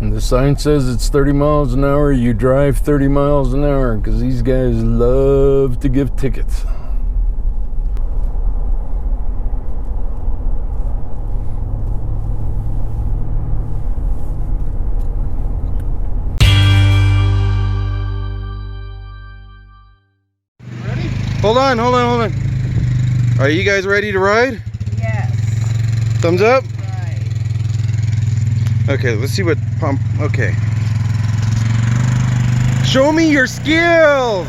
And the sign says it's 30 miles an hour. You drive 30 miles an hour because these guys love to give tickets. Hold on. Are you guys ready to ride? Yes. Thumbs up? Right. Okay, let's see what pump. Okay. Show me your skills!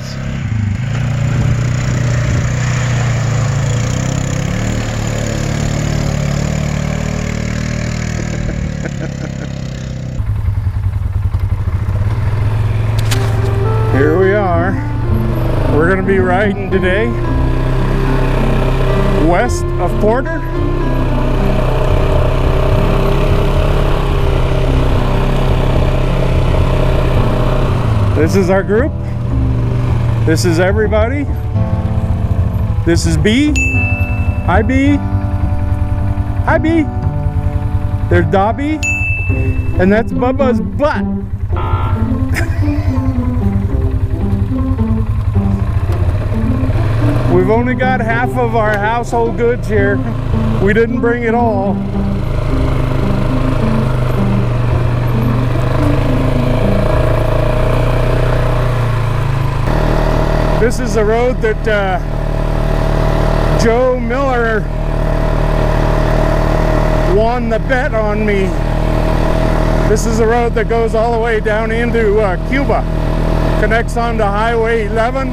Here we are. We're going to be riding today west of Porter. This is our group. This is everybody. This is B. Hi B. Hi B. There's Dobby. And that's Bubba's butt. We've only got half of our household goods here. We didn't bring it all. This is a road that Joe Miller won the bet on me. This is a road that goes all the way down into Cuba. Connects onto Highway 11.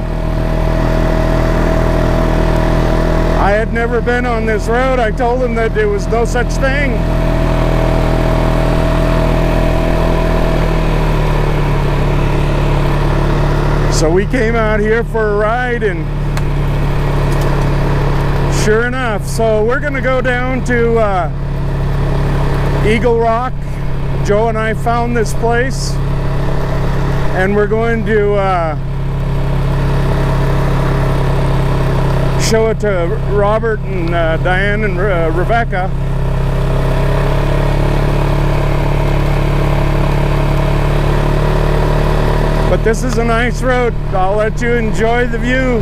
I had never been on this road. I told him that there was no such thing. So we came out here for a ride, and sure enough, so we're gonna go down to Eagle Rock. Joe and I found this place, and we're going to show it to Robert and Diane and Rebecca. But this is a nice road. I'll let you enjoy the view.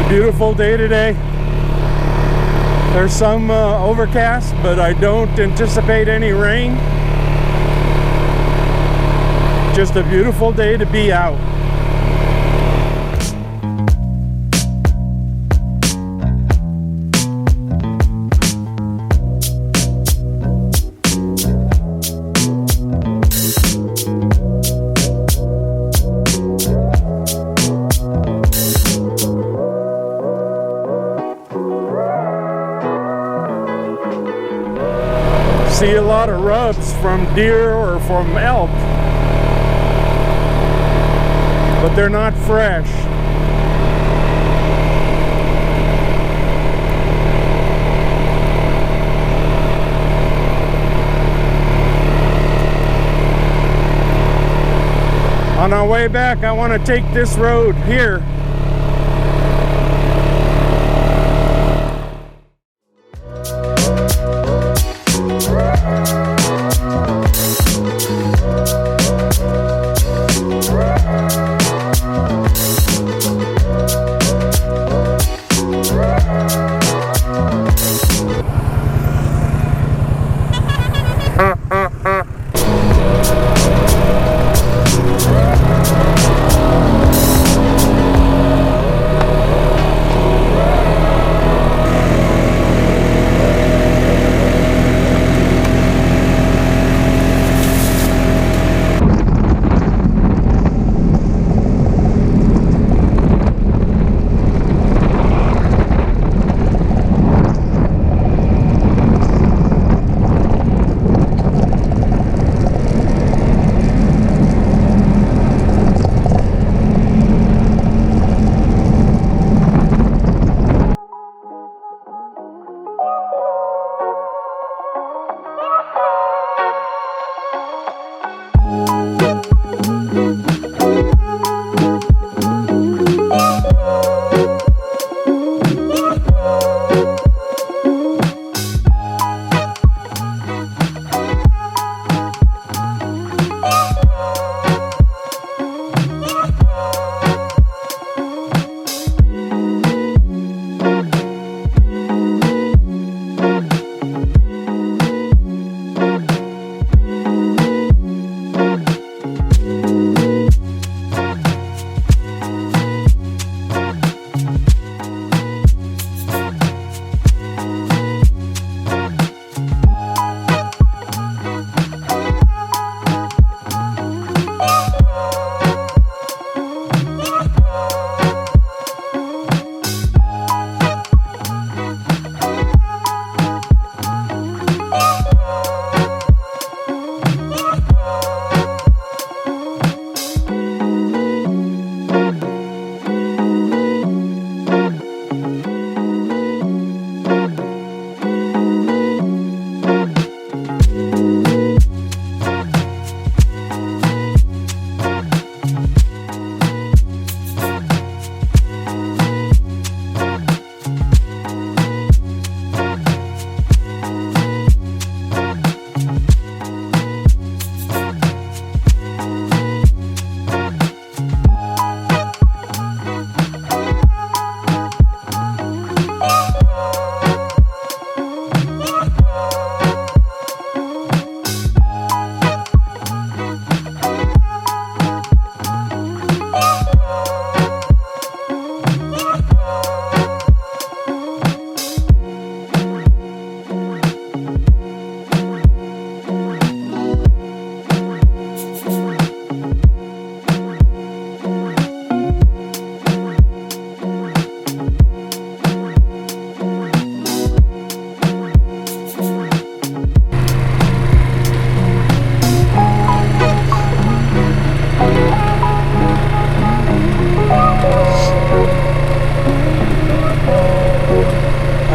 Beautiful day today. There's some overcast, but I don't anticipate any rain. Just a beautiful day to be out. See a lot of rubs from deer or from elk, but they're not fresh. On our way back, I want to take this road here.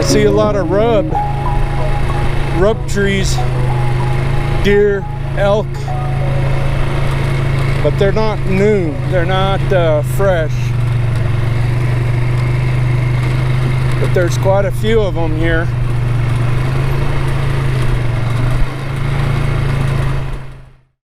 See a lot of rub trees, deer, elk, but they're not new, they're not fresh, but there's quite a few of them here.